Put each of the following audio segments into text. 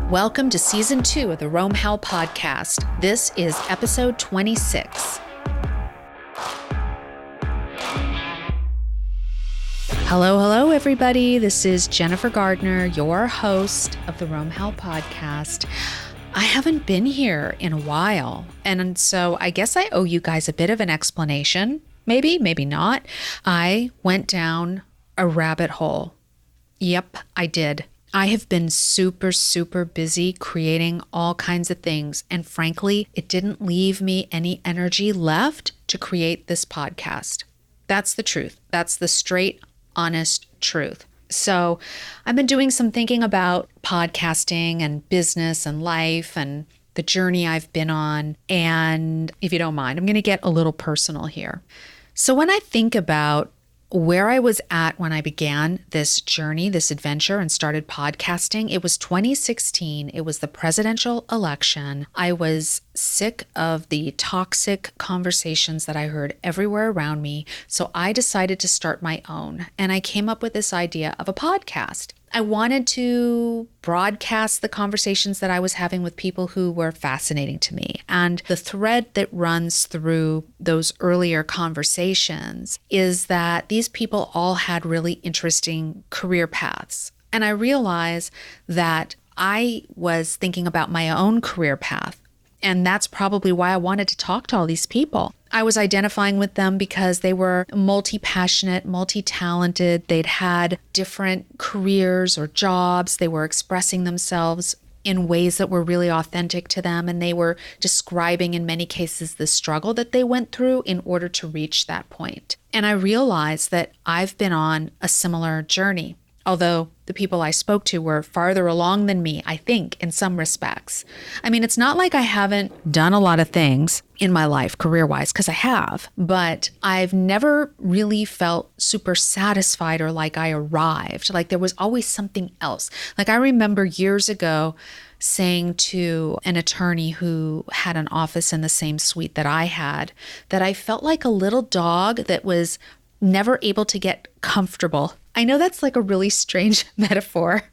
Welcome to Season 2 of the RoamHowl podcast. This is episode 26. Hello, everybody. This is Jennifer Gardner, your host of the RoamHowl podcast. I haven't been here in a while, and so I guess I owe you guys a bit of an explanation. Maybe not. I went down a rabbit hole. Yep, I did. I have been super busy creating all kinds of things. And frankly, it didn't leave me any energy left to create this podcast. That's the truth. That's the straight, honest truth. So I've been doing some thinking about podcasting and business and life and the journey I've been on. And if you don't mind, I'm going to get a little personal here. So when I think about where I was at when I began this journey, this adventure, and started podcasting, it was 2016. It was the presidential election. I was sick of the toxic conversations that I heard everywhere around me. So I decided to start my own. And I came up with this idea of a podcast. I wanted to broadcast the conversations that I was having with people who were fascinating to me. And the thread that runs through those earlier conversations is that these people all had really interesting career paths. And I realized that I was thinking about my own career path. And that's probably why I wanted to talk to all these people. I was identifying with them because they were multi-passionate, multi-talented. They'd had different careers or jobs. They were expressing themselves in ways that were really authentic to them. And they were describing, in many cases, the struggle that they went through in order to reach that point. And I realized that I've been on a similar journey, although the people I spoke to were farther along than me, I think, in some respects. I mean, it's not like I haven't done a lot of things in my life, career-wise, because I have, but I've never really felt super satisfied or like I arrived. Like there was always something else. Like I remember years ago saying to an attorney who had an office in the same suite that I had, that I felt like a little dog that was never able to get comfortable. I know that's like a really strange metaphor,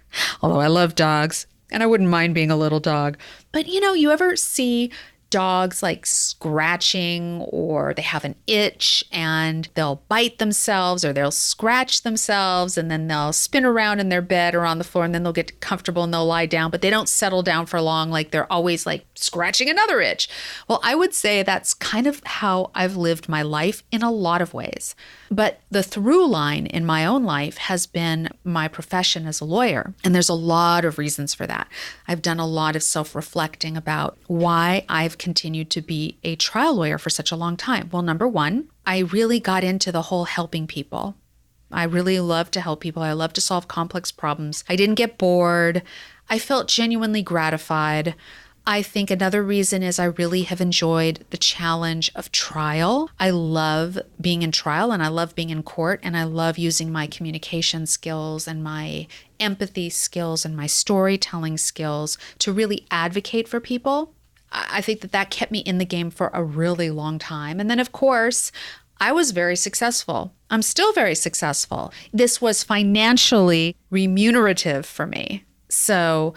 although I love dogs and I wouldn't mind being a little dog. But you ever see dogs like scratching, or they have an itch and they'll bite themselves or they'll scratch themselves and then they'll spin around in their bed or on the floor and then they'll get comfortable and they'll lie down, but they don't settle down for long. Like they're always like scratching another itch. Well, I would say that's kind of how I've lived my life in a lot of ways. But the through line in my own life has been my profession as a lawyer. And there's a lot of reasons for that. I've done a lot of self-reflecting about why I've continued to be a trial lawyer for such a long time. Well, number one, I really got into the whole helping people. I really love to help people. I love to solve complex problems. I didn't get bored. I felt genuinely gratified. I think another reason is I really have enjoyed the challenge of trial. I love being in trial and I love being in court, and I love using my communication skills and my empathy skills and my storytelling skills to really advocate for people. I think that kept me in the game for a really long time. And then, of course, I was very successful. I'm still very successful. This was financially remunerative for me. So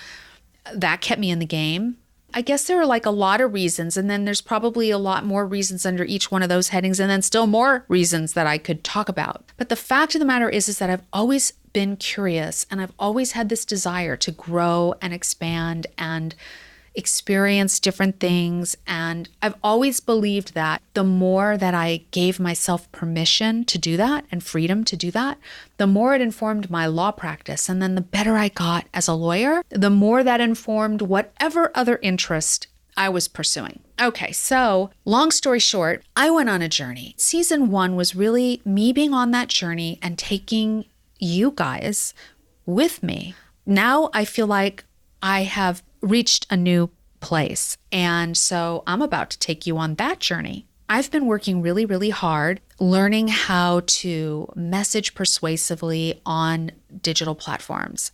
that kept me in the game. I guess there are like a lot of reasons, and then there's probably a lot more reasons under each one of those headings, and then still more reasons that I could talk about. But the fact of the matter is that I've always been curious, and I've always had this desire to grow and expand and experience different things. And I've always believed that the more that I gave myself permission to do that and freedom to do that, the more it informed my law practice. And then the better I got as a lawyer, the more that informed whatever other interest I was pursuing. Okay, so long story short, I went on a journey. Season 1 was really me being on that journey and taking you guys with me. Now I feel like I have reached a new place. And so I'm about to take you on that journey. I've been working really hard learning how to message persuasively on digital platforms.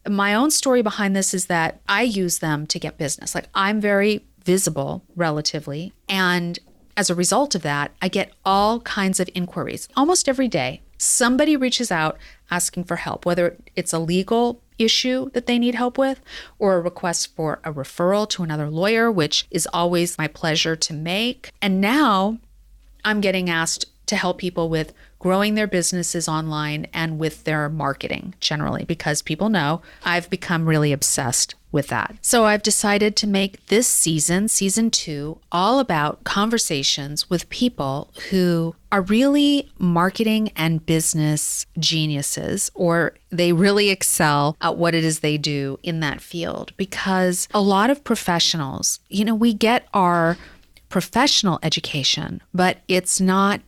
My own story behind this is that I use them to get business. Like I'm very visible relatively. And as a result of that, I get all kinds of inquiries almost every day. Somebody reaches out asking for help, whether it's a legal issue that they need help with, or a request for a referral to another lawyer, which is always my pleasure to make. And now I'm getting asked to help people with growing their businesses online and with their marketing generally, because people know I've become really obsessed with that. So I've decided to make this season 2, all about conversations with people who are really marketing and business geniuses, or they really excel at what it is they do in that field. Because a lot of professionals, we get our professional education, but it's not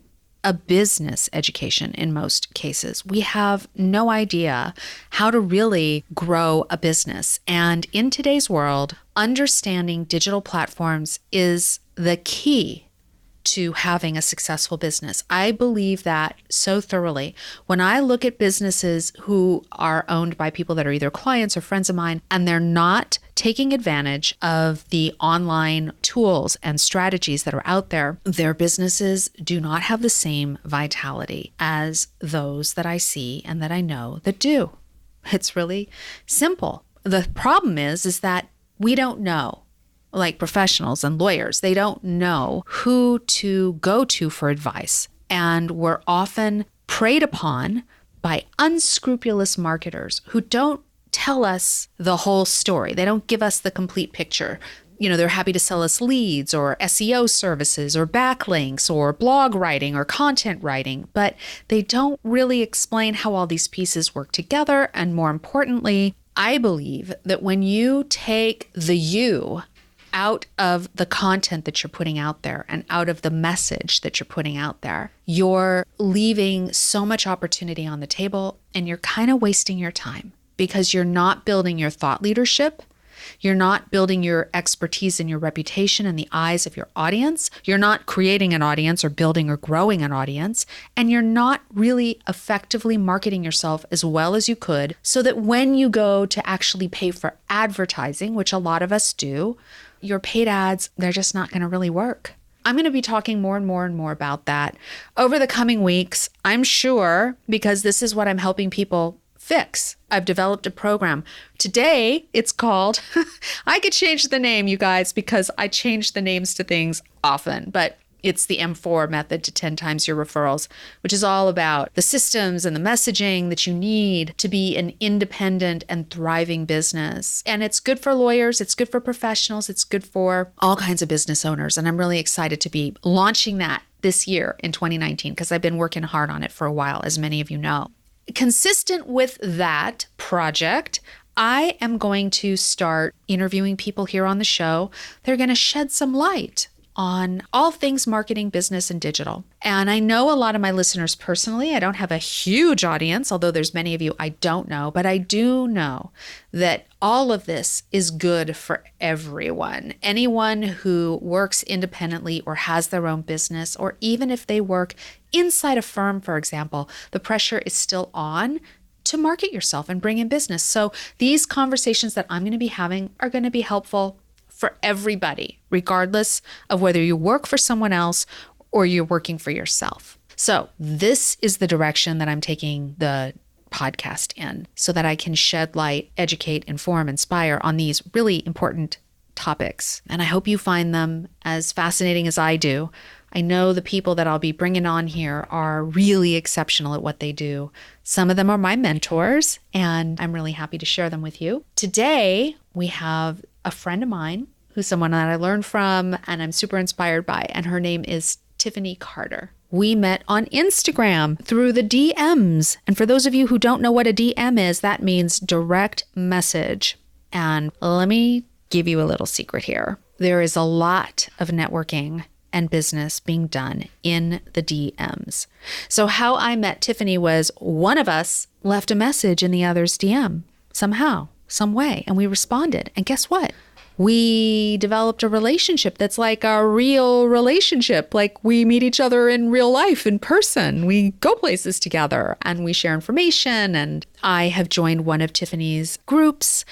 a business education in most cases. We have no idea how to really grow a business. And in today's world, understanding digital platforms is the key to having a successful business. I believe that so thoroughly. When I look at businesses who are owned by people that are either clients or friends of mine, and they're not taking advantage of the online tools and strategies that are out there, their businesses do not have the same vitality as those that I see and that I know that do. It's really simple. The problem is that we don't know. Like professionals and lawyers, they don't know who to go to for advice. And we're often preyed upon by unscrupulous marketers who don't tell us the whole story. They don't give us the complete picture. They're happy to sell us leads or SEO services or backlinks or blog writing or content writing, but they don't really explain how all these pieces work together. And more importantly, I believe that when you take the you out of the content that you're putting out there and out of the message that you're putting out there, you're leaving so much opportunity on the table, and you're kind of wasting your time because you're not building your thought leadership. You're not building your expertise and your reputation in the eyes of your audience. You're not creating an audience or building or growing an audience. And you're not really effectively marketing yourself as well as you could, so that when you go to actually pay for advertising, which a lot of us do, your paid ads, they're just not going to really work. I'm going to be talking more and more and more about that over the coming weeks, I'm sure, because this is what I'm helping people fix. I've developed a program. Today, it's called, I could change the name, you guys, because I change the names to things often, but it's the M4 method to 10 times your referrals, which is all about the systems and the messaging that you need to be an independent and thriving business. And it's good for lawyers, it's good for professionals, it's good for all kinds of business owners. And I'm really excited to be launching that this year in 2019, because I've been working hard on it for a while, as many of you know. Consistent with that project, I am going to start interviewing people here on the show. They're going to shed some light on all things marketing, business, and digital. And I know a lot of my listeners personally. I don't have a huge audience, although there's many of you I don't know, but I do know that all of this is good for everyone. Anyone who works independently or has their own business, or even if they work inside a firm, for example, the pressure is still on to market yourself and bring in business. So these conversations that I'm going to be having are going to be helpful for everybody, regardless of whether you work for someone else or you're working for yourself. So this is the direction that I'm taking the podcast in, so that I can shed light, educate, inform, inspire on these really important topics. And I hope you find them as fascinating as I do. I know the people that I'll be bringing on here are really exceptional at what they do. Some of them are my mentors, and I'm really happy to share them with you. Today, we have a friend of mine who's someone that I learned from and I'm super inspired by, and her name is Tiffany Carter. We met on Instagram through the DMs. And for those of you who don't know what a DM is, that means direct message. And let me give you a little secret here. There is a lot of networking and business being done in the DMs. So how I met Tiffany was one of us left a message in the other's DM somehow, some way, and we responded. And guess what? We developed a relationship that's like a real relationship. Like we meet each other in real life, in person. We go places together and we share information. And I have joined one of Tiffany's groups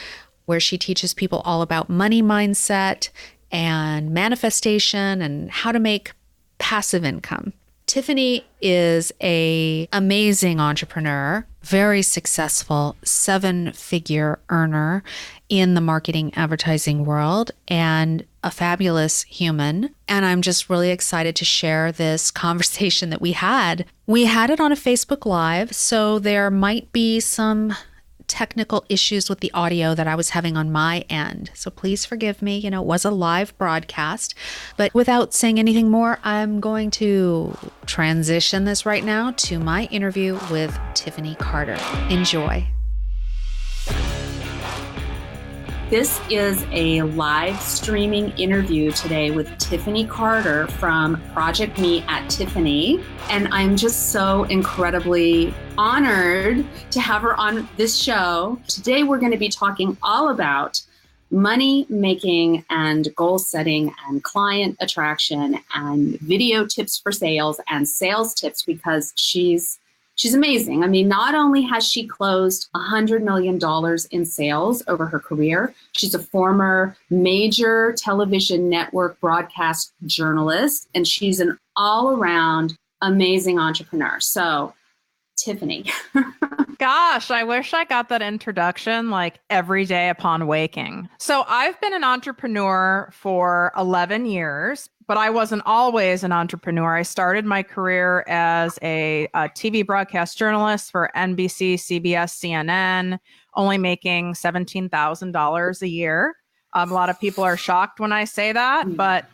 where she teaches people all about money mindset and manifestation and how to make passive income. Tiffany is an amazing entrepreneur, very successful 7-figure earner in the marketing advertising world, and a fabulous human. And I'm just really excited to share this conversation that we had. We had it on a Facebook Live, so there might be some technical issues with the audio that I was having on my end. So please forgive me. It was a live broadcast. But without saying anything more, I'm going to transition this right now to my interview with Tiffany Carter. Enjoy. This is a live streaming interview today with Tiffany Carter from ProjectME at Tiffany. And I'm just so incredibly honored to have her on this show. Today, we're going to be talking all about money making and goal setting and client attraction and video tips for sales and sales tips, because she's amazing. I mean, not only has she closed $100 million in sales over her career, she's a former major television network broadcast journalist, and she's an all-around amazing entrepreneur. So, Tiffany. Gosh, I wish I got that introduction like every day upon waking. So I've been an entrepreneur for 11 years, but I wasn't always an entrepreneur. I started my career as a TV broadcast journalist for NBC, CBS, CNN, only making $17,000 a year. A lot of people are shocked when I say that, but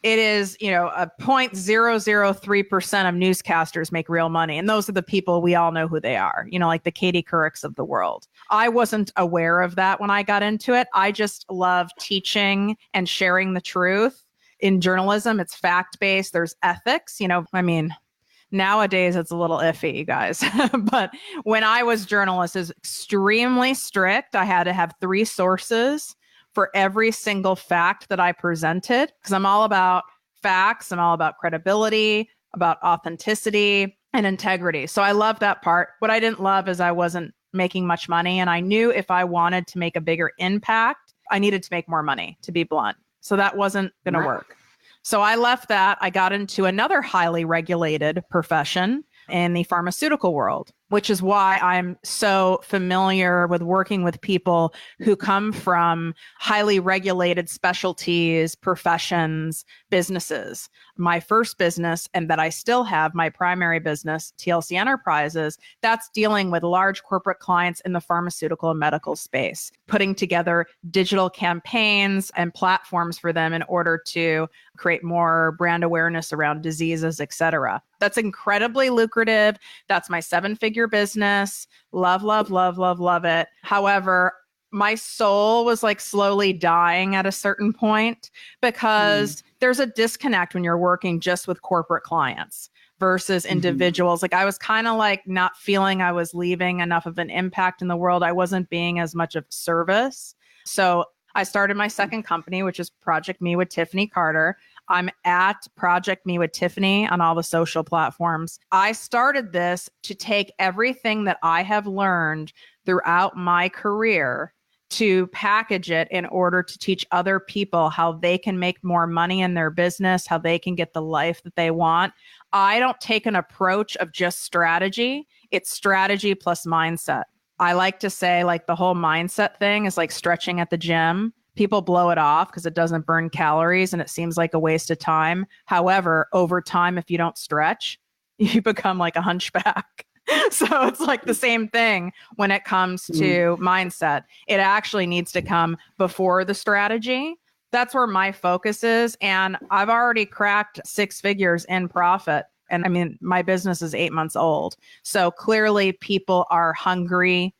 it is, a 0.003% of newscasters make real money. And those are the people we all know who they are, like the Katie Courics of the world. I wasn't aware of that when I got into it. I just love teaching and sharing the truth. In journalism, it's fact-based. There's ethics, nowadays it's a little iffy, you guys. But when I was journalist, it was extremely strict. I had to have 3 sources for every single fact that I presented, because I'm all about facts. I'm all about credibility, about authenticity and integrity. So I love that part. What I didn't love is I wasn't making much money. And I knew if I wanted to make a bigger impact, I needed to make more money, to be blunt. So that wasn't going to work. So I left that. I got into another highly regulated profession in the pharmaceutical world, which is why I'm so familiar with working with people who come from highly regulated specialties, professions, businesses. My first business, and that I still have, my primary business, TLC Enterprises, that's dealing with large corporate clients in the pharmaceutical and medical space, putting together digital campaigns and platforms for them in order to create more brand awareness around diseases, et cetera. That's incredibly lucrative. That's my 7-figure business. Love, love, love, love, love it. However, my soul was like slowly dying at a certain point, because there's a disconnect when you're working just with corporate clients versus individuals. Like I was kind of like not feeling I was leaving enough of an impact in the world. I wasn't being as much of service. So I started my second company, which is ProjectME with Tiffany Carter. I'm at ProjectME with Tiffany on all the social platforms. I started this to take everything that I have learned throughout my career to package it in order to teach other people how they can make more money in their business, how they can get the life that they want. I don't take an approach of just strategy. It's strategy plus mindset. I like to say like the whole mindset thing is like stretching at the gym. People blow it off because it doesn't burn calories and it seems like a waste of time. However, over time, if you don't stretch, you become like a hunchback. So it's like the same thing when it comes to mindset. It actually needs to come before the strategy. That's where my focus is. And I've already cracked 6 figures in profit. And I mean, my business is 8 months old. So clearly people are hungry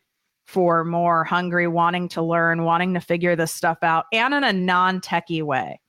for more, hungry, wanting to learn, wanting to figure this stuff out, and in a non-techie way.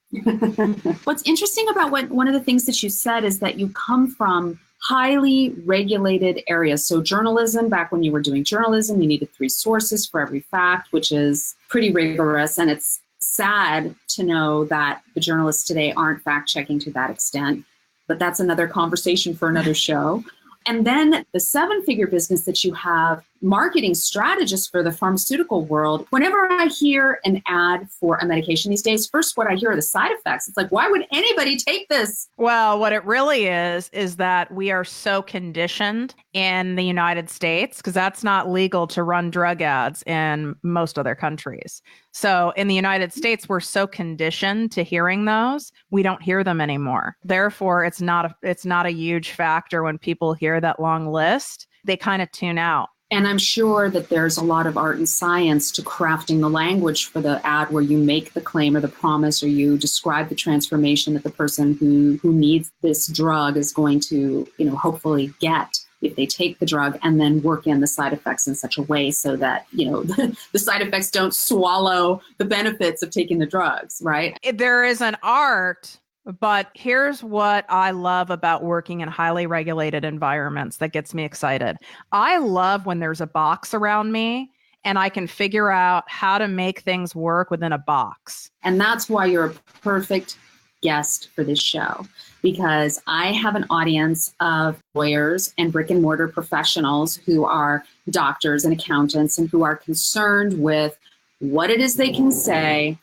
What's interesting about one of the things that you said is that you come from highly regulated areas. So journalism, back when you were doing journalism, you needed 3 sources for every fact, which is pretty rigorous. And it's sad to know that the journalists today aren't fact-checking to that extent. But that's another conversation for another show. And then the 7-figure business that you have, marketing strategist for the pharmaceutical world, whenever I hear an ad for a medication these days, first what I hear are the side effects. It's like, why would anybody take this? Well, what it really is that we are so conditioned in the United States, because that's not legal to run drug ads in most other countries. So in the United States, we're so conditioned to hearing those, we don't hear them anymore. Therefore, it's not a huge factor when people hear that long list. They kind of tune out. And I'm sure that there's a lot of art and science to crafting the language for the ad where you make the claim or the promise, or you describe the transformation that the person who needs this drug is going to, hopefully get if they take the drug, and then work in the side effects in such a way so that, the side effects don't swallow the benefits of taking the drugs, right? There is an art. But here's what I love about working in highly regulated environments that gets me excited. I love when there's a box around me and I can figure out how to make things work within a box. And that's why you're a perfect guest for this show, because I have an audience of lawyers and brick and mortar professionals who are doctors and accountants and who are concerned with what it is they can say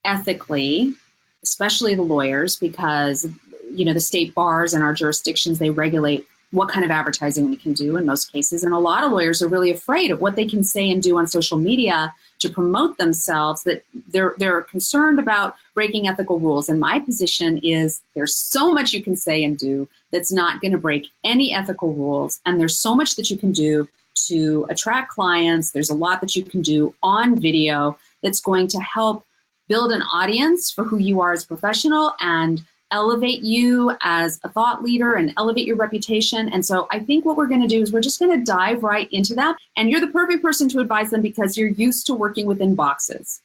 ethically, especially the lawyers, because, the state bars and our jurisdictions, they regulate what kind of advertising we can do in most cases. And a lot of lawyers are really afraid of what they can say and do on social media to promote themselves, that they're concerned about breaking ethical rules. And my position is there's so much you can say and do that's not going to break any ethical rules. And there's so much that you can do to attract clients. There's a lot that you can do on video that's going to help build an audience for who you are as a professional and elevate you as a thought leader and elevate your reputation. And so I think what we're going to do is we're just going to dive right into that. And you're the perfect person to advise them because you're used to working within boxes.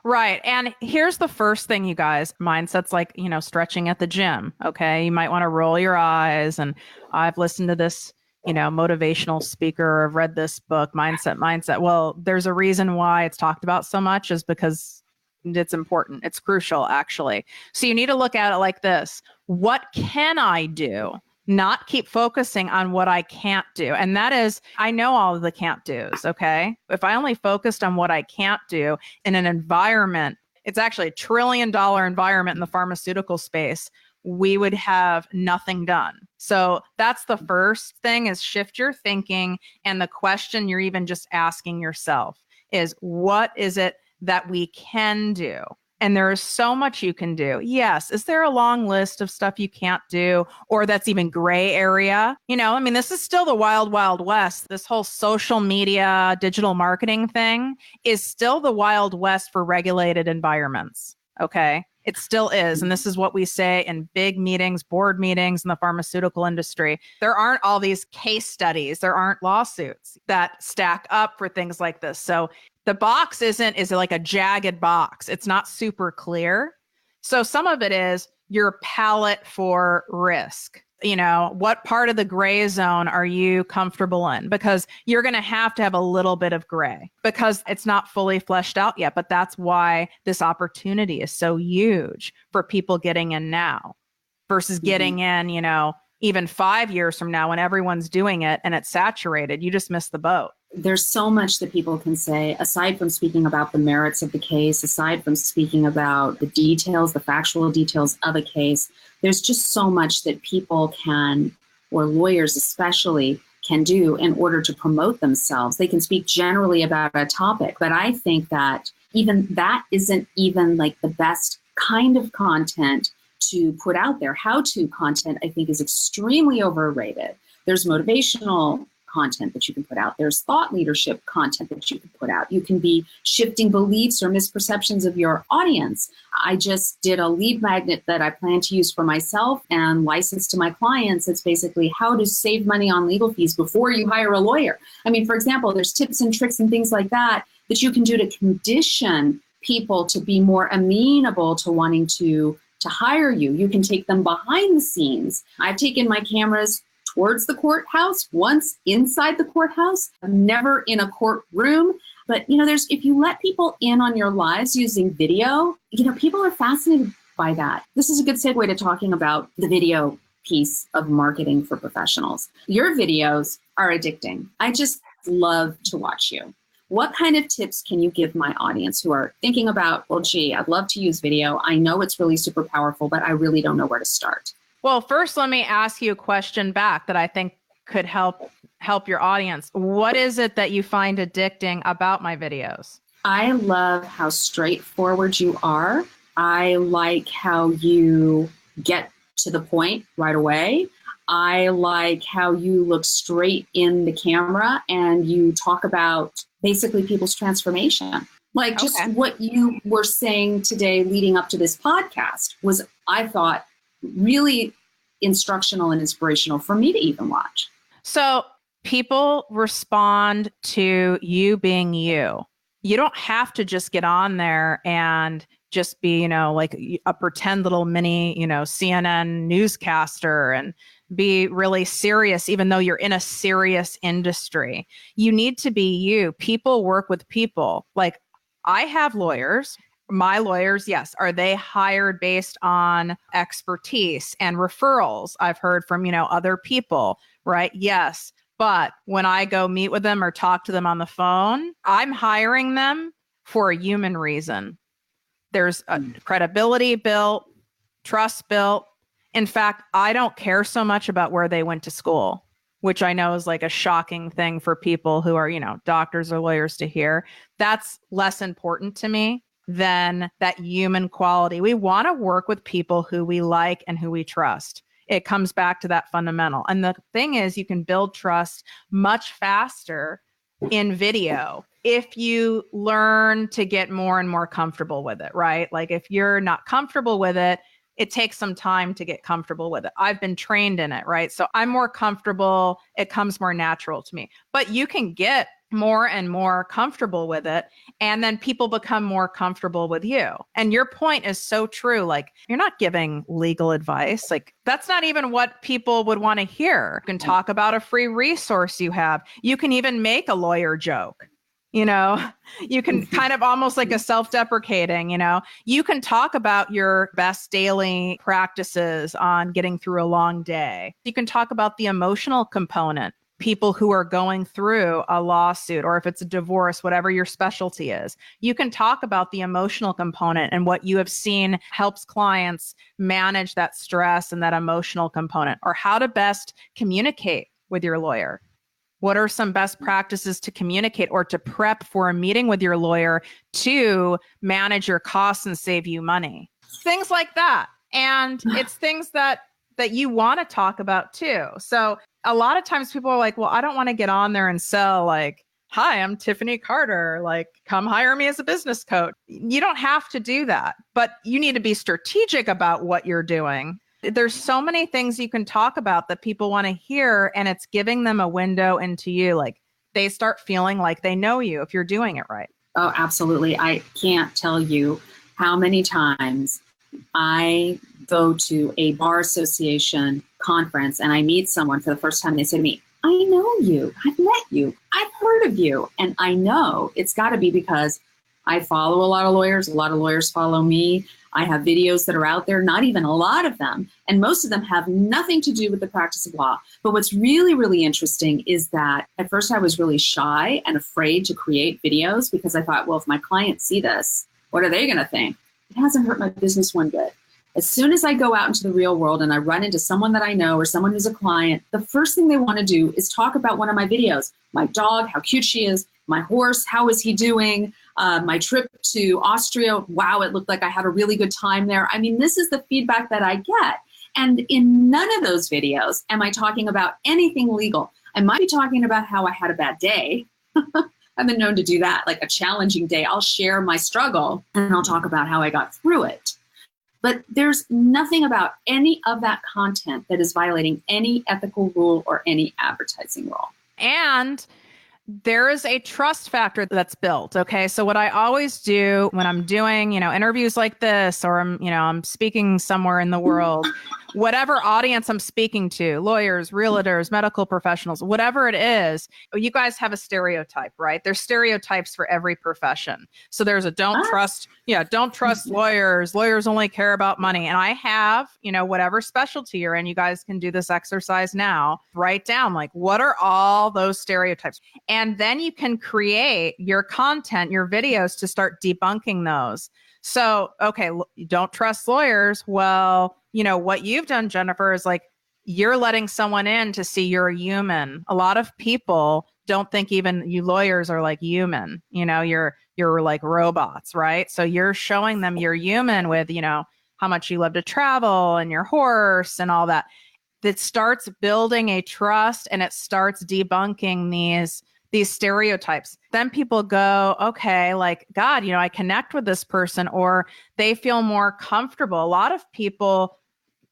Right. And here's the first thing, you guys. Mindset's like, stretching at the gym. Okay. You might want to roll your eyes. And I've listened to this, motivational speaker. I've read this book, Mindset. Well, there's a reason why it's talked about so much, is because it's important. It's crucial, actually. So you need to look at it like this. What can I do? Not keep focusing on what I can't do. And that is, I know all of the can't do's, okay? If I only focused on what I can't do in an environment, it's actually $1 trillion environment in the pharmaceutical space, we would have nothing done. So that's the first thing, is shift your thinking. And the question you're even just asking yourself is, what is it that we can do? And there is so much you can do. Yes. Is there a long list of stuff you can't do, or that's even gray area? This is still the wild, wild west. This whole social media, digital marketing thing is still the wild west for regulated environments. Okay. It still is. And this is what we say in big meetings, board meetings in the pharmaceutical industry. There aren't all these case studies. There aren't lawsuits that stack up for things like this. So the box is like a jagged box. It's not super clear. So some of it is your palette for risk. What part of the gray zone are you comfortable in? Because you're going to have a little bit of gray because it's not fully fleshed out yet. But that's why this opportunity is so huge for people getting in now versus getting in, even 5 years from now when everyone's doing it and it's saturated. You just missed the boat. There's so much that people can say, aside from speaking about the merits of the case, aside from speaking about the details, the factual details of a case. There's just so much that people can, or lawyers especially, can do in order to promote themselves. They can speak generally about a topic, but I think that even that isn't even like the best kind of content to put out there. How-to content, I think, is extremely overrated. There's motivational content that you can put out. There's thought leadership content that you can put out. You can be shifting beliefs or misperceptions of your audience. I just did a lead magnet that I plan to use for myself and license to my clients. It's basically how to save money on legal fees before you hire a lawyer. For example, there's tips and tricks and things like that you can do to condition people to be more amenable to wanting to hire you. You can take them behind the scenes. I've taken my cameras towards the courthouse, once inside the courthouse, never in a courtroom. But, if you let people in on your lives using video, people are fascinated by that. This is a good segue to talking about the video piece of marketing for professionals. Your videos are addicting. love to watch you. What kind of tips can you give my audience who are thinking about, well, gee, I'd love to use video. I know it's really super powerful, but I really don't know where to start. Well, first, let me ask you a question back that I think could help your audience. What is it that you find addicting about my videos? I love how straightforward you are. I like how you get to the point right away. I like how you look straight in the camera and you talk about basically people's transformation. Like just what you were saying today leading up to this podcast was, I thought, really instructional and inspirational for me to even watch. So people respond to you being you. You don't have to just get on there and just be, like a pretend little mini, CNN newscaster and be really serious, even though you're in a serious industry. You need to be you. People work with people. Like, I have lawyers. My lawyers, yes. Are they hired based on expertise and referrals? I've heard from, other people, right? Yes. But when I go meet with them or talk to them on the phone, I'm hiring them for a human reason. There's a credibility built, trust built. In fact, I don't care so much about where they went to school, which I know is like a shocking thing for people who are, doctors or lawyers to hear. That's less important to me than that human quality. We want to work with people who we like and who we trust. It comes back to that fundamental. And the thing is, you can build trust much faster in video if you learn to get more and more comfortable with it, right? Like if you're not comfortable with it, it takes some time to get comfortable with it. I've been trained in it, right? So I'm more comfortable. It comes more natural to me. But you can get more and more comfortable with it. And then people become more comfortable with you. And your point is so true. Like, you're not giving legal advice. Like, that's not even what people would want to hear. You can talk about a free resource you have. You can even make a lawyer joke. You can kind of almost like a self-deprecating, you can talk about your best daily practices on getting through a long day. You can talk about the emotional component, people who are going through a lawsuit, or if it's a divorce, whatever your specialty is. You can talk about the emotional component and what you have seen helps clients manage that stress and that emotional component, or how to best communicate with your lawyer. What are some best practices to communicate or to prep for a meeting with your lawyer to manage your costs and save you money? Things like that. And it's things that you want to talk about too. So a lot of times people are like, well, I don't want to get on there and sell like, hi, I'm Tiffany Carter. Like, come hire me as a business coach. You don't have to do that, but you need to be strategic about what you're doing. There's so many things you can talk about that people want to hear, and it's giving them a window into you. Like, they start feeling like they know you if you're doing it right. Oh, absolutely. I can't tell you how many times I go to a bar association conference and I meet someone for the first time. They say to me, I know you. I've met you. I've heard of you. And I know it's got to be because I follow a lot of lawyers. A lot of lawyers follow me. I have videos that are out there, not even a lot of them. And most of them have nothing to do with the practice of law. But what's really, really interesting is that at first I was really shy and afraid to create videos because I thought, well, if my clients see this, what are they going to think? It hasn't hurt my business one bit. As soon as I go out into the real world and I run into someone that I know or someone who's a client, the first thing they want to do is talk about one of my videos. My dog, how cute she is. My horse, how is he doing? My trip to Austria, wow, it looked like I had a really good time there. I mean, this is the feedback that I get. And in none of those videos am I talking about anything legal. I might be talking about how I had a bad day. I've been known to do that, like a challenging day. I'll share my struggle and I'll talk about how I got through it. But there's nothing about any of that content that is violating any ethical rule or any advertising rule. And there is a trust factor that's built. Okay. So what I always do when I'm doing, interviews like this, or I'm speaking somewhere in the world, whatever audience I'm speaking to, lawyers, realtors, medical professionals, whatever it is, you guys have a stereotype, right? There's stereotypes for every profession. So there's a don't trust lawyers. Lawyers only care about money. And I have, whatever specialty you're in, you guys can do this exercise now. Write down, like, what are all those stereotypes? And then you can create your content, your videos to start debunking those. So, okay, you don't trust lawyers. Well, what you've done, Jennifer, is like, you're letting someone in to see you're a human. A lot of people don't think even you lawyers are like human. You're like robots, right? So you're showing them you're human with, how much you love to travel and your horse and all that. That starts building a trust, and it starts debunking these stereotypes. Then people go, okay, like, God, I connect with this person, or they feel more comfortable. A lot of people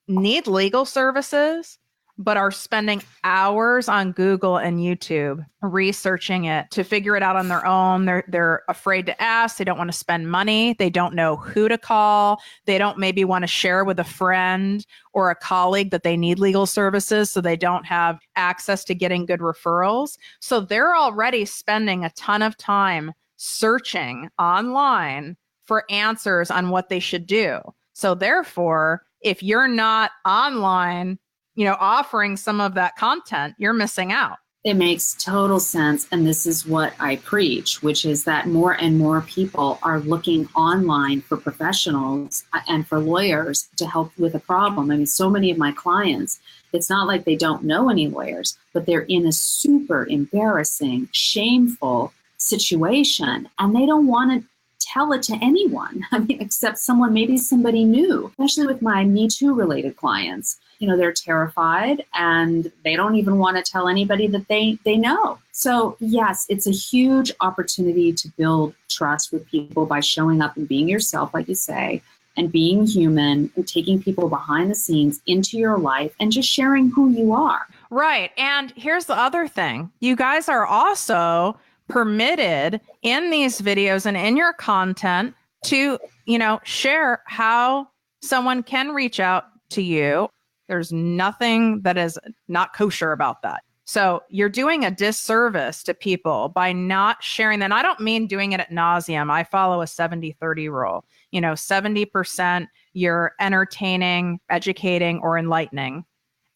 need legal services, but are spending hours on Google and YouTube researching it to figure it out on their own. They're afraid to ask. They don't want to spend money. They don't know who to call. They don't maybe want to share with a friend or a colleague that they need legal services, so they don't have access to getting good referrals. So they're already spending a ton of time searching online for answers on what they should do. So therefore, if you're not online, offering some of that content, you're missing out. It makes total sense. And this is what I preach, which is that more and more people are looking online for professionals and for lawyers to help with a problem. I mean, so many of my clients, it's not like they don't know any lawyers, but they're in a super embarrassing, shameful situation, and they don't want to tell it to anyone. I mean, except maybe somebody new, especially with my Me Too related clients. They're terrified and they don't even want to tell anybody that they know. So yes, it's a huge opportunity to build trust with people by showing up and being yourself, like you say, and being human and taking people behind the scenes into your life and just sharing who you are. Right. And here's the other thing. You guys are also permitted in these videos and in your content to, share how someone can reach out to you. There's nothing that is not kosher about that. So you're doing a disservice to people by not sharing that. And I don't mean doing it ad nauseum. I follow a 70-30 rule. 70% you're entertaining, educating, or enlightening.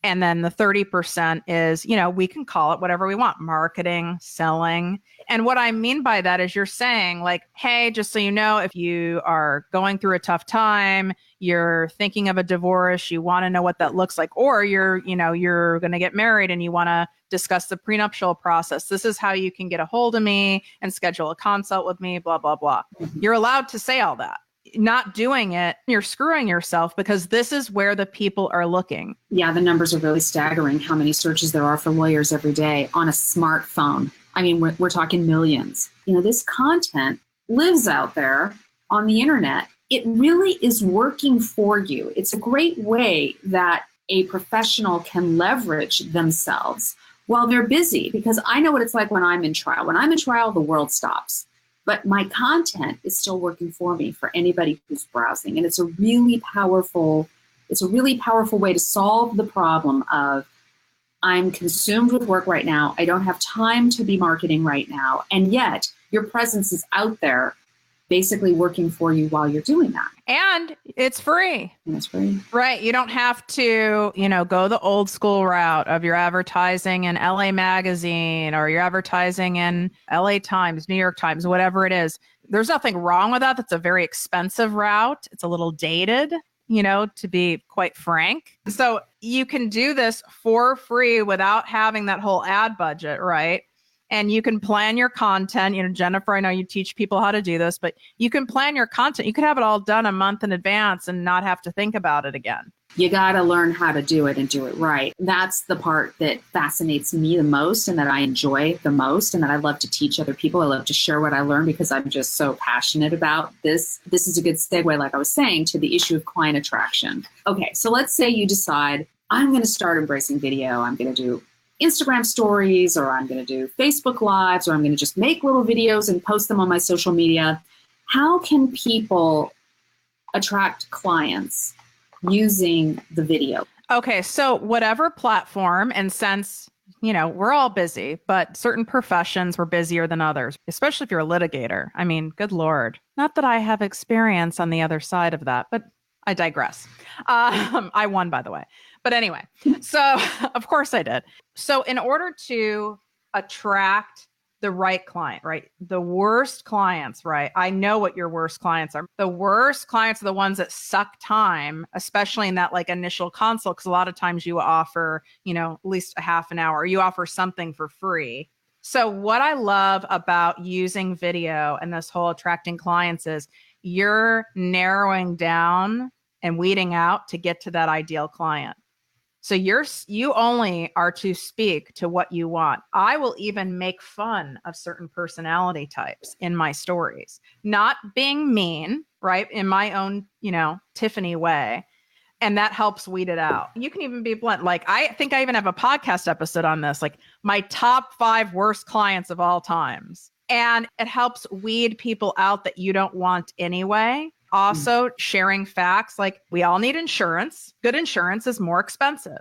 And then the 30% is, we can call it whatever we want, marketing, selling. And what I mean by that is you're saying, like, hey, just so you know, if you are going through a tough time, you're thinking of a divorce, you want to know what that looks like, or you're going to get married and you want to discuss the prenuptial process. This is how you can get a hold of me and schedule a consult with me, blah, blah, blah. You're allowed to say all that. Not doing it, you're screwing yourself, because this is where the people are looking. Yeah, the numbers are really staggering, how many searches there are for lawyers every day on a smartphone. I mean, we're talking millions. This content lives out there on the internet. It really is working for you. It's a great way that a professional can leverage themselves while they're busy, because I know what it's like when I'm in trial. When I'm in trial, the world stops. But my content is still working for me, for anybody who's browsing. And it's a really powerful way to solve the problem of, I'm consumed with work right now. I don't have time to be marketing right now. And yet your presence is out there basically working for you while you're doing that. And it's free. And it's free. Right. You don't have to, go the old school route of your advertising in LA Magazine, or you're advertising in LA Times, New York Times, whatever it is. There's nothing wrong with that. That's a very expensive route. It's a little dated, to be quite frank. So you can do this for free without having that whole ad budget, right? And you can plan your content. Jennifer, I know you teach people how to do this, but you can plan your content. You could have it all done a month in advance and not have to think about it again. You got to learn how to do it and do it right. That's the part that fascinates me the most, and that I enjoy the most, and that I love to teach other people. I love to share what I learn because I'm just so passionate about this. This is a good segue, like I was saying, to the issue of client attraction. Okay, so let's say you decide, I'm going to start embracing video. I'm going to do Instagram stories, or I'm going to do Facebook Lives, or I'm going to just make little videos and post them on my social media. How can people attract clients using the video? Okay, so whatever platform, and since, we're all busy, but certain professions were busier than others, especially if you're a litigator. I mean, good Lord. Not that I have experience on the other side of that, but I digress. I won, by the way. But anyway, so of course I did. So in order to attract the right client, right? The worst clients, right? I know what your worst clients are. The worst clients are the ones that suck time, especially in that like initial consult, because a lot of times you offer, at least a half an hour, or you offer something for free. So what I love about using video and this whole attracting clients is you're narrowing down and weeding out to get to that ideal client. So you only are to speak to what you want. I will even make fun of certain personality types in my stories, not being mean, right? In my own, Tiffany way. And that helps weed it out. You can even be blunt. Like, I think I even have a podcast episode on this, like my top 5 worst clients of all times. And it helps weed people out that you don't want anyway. Also, sharing facts, like we all need insurance. Good insurance is more expensive.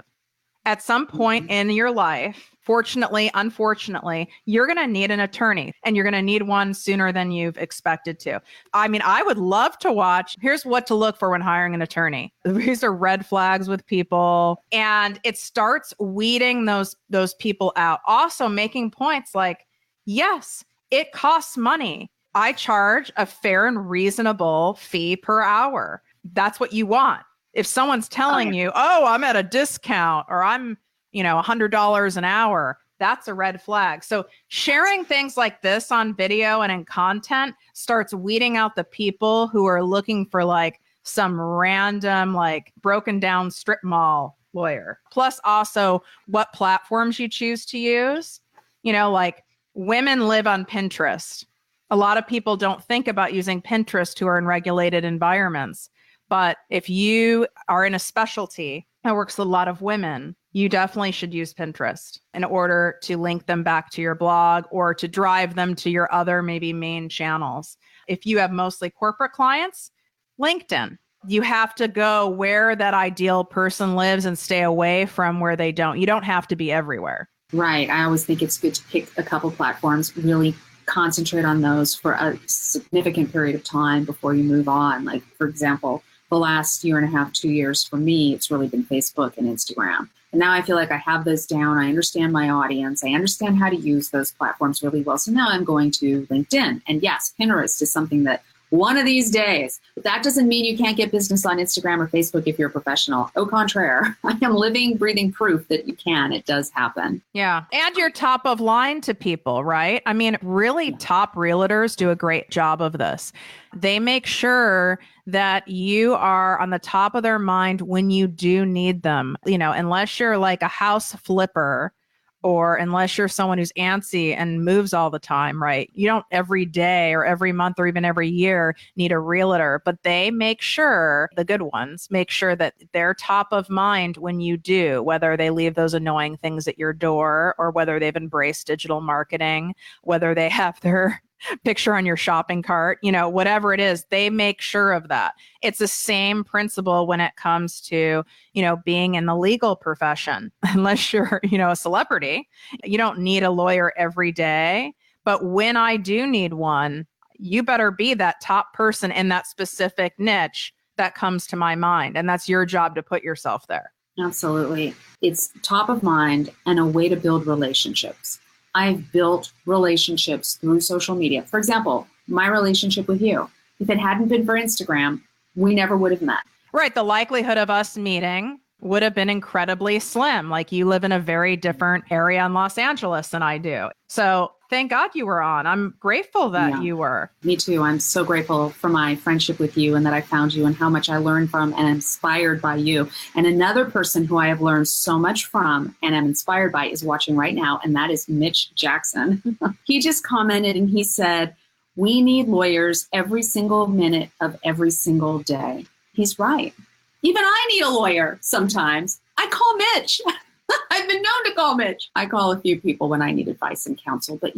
At some point in your life, fortunately, unfortunately, you're going to need an attorney, and you're going to need one sooner than you've expected to. I mean, I would love to watch. Here's what to look for when hiring an attorney. These are red flags with people, and it starts weeding those people out. Also making points like, yes, it costs money. I charge a fair and reasonable fee per hour. That's what you want. If someone's telling you, oh, I'm at a discount, or I'm, $100 an hour, that's a red flag. So sharing things like this on video and in content starts weeding out the people who are looking for like some random, like broken down strip mall lawyer. Plus also what platforms you choose to use. Like women live on Pinterest. A lot of people don't think about using Pinterest who are in regulated environments. But if you are in a specialty that works with a lot of women, you definitely should use Pinterest in order to link them back to your blog or to drive them to your other maybe main channels. If you have mostly corporate clients, LinkedIn. You have to go where that ideal person lives and stay away from where they don't. You don't have to be everywhere. Right. I always think it's good to pick a couple platforms, really concentrate on those for a significant period of time before you move on. Like, for example, the last year and a half, 2 years for me, it's really been Facebook and Instagram. And now I feel like I have those down. I understand my audience. I understand how to use those platforms really well. So now I'm going to LinkedIn. And yes, Pinterest is something that one of these days, but that doesn't mean you can't get business on Instagram or Facebook if you're a professional. Au contraire, I am living, breathing proof that you can. It does happen. Yeah. And you're top of line to people, right? I mean, really top realtors do a great job of this. They make sure that you are on the top of their mind when you do need them. Unless you're like a house flipper, or unless you're someone who's antsy and moves all the time, right? You don't every day or every month or even every year need a realtor, but they make sure, the good ones, make sure that they're top of mind when you do, whether they leave those annoying things at your door or whether they've embraced digital marketing, whether they have their picture on your shopping cart, whatever it is, they make sure of that. It's the same principle when it comes to, being in the legal profession. Unless you're, a celebrity, you don't need a lawyer every day. But when I do need one, you better be that top person in that specific niche that comes to my mind. And that's your job to put yourself there. Absolutely. It's top of mind and a way to build relationships. I've built relationships through social media. For example, my relationship with you. If it hadn't been for Instagram, we never would have met. Right. The likelihood of us meeting would have been incredibly slim. Like, you live in a very different area in Los Angeles than I do. So thank God you were on. I'm grateful that you were. Me too. I'm so grateful for my friendship with you and that I found you and how much I learned from and am inspired by you. And another person who I have learned so much from and am inspired by is watching right now, and that is Mitch Jackson. He just commented and he said, "We need lawyers every single minute of every single day." He's right. Even I need a lawyer sometimes. I call Mitch. I've been known to call Mitch. I call a few people when I need advice and counsel, but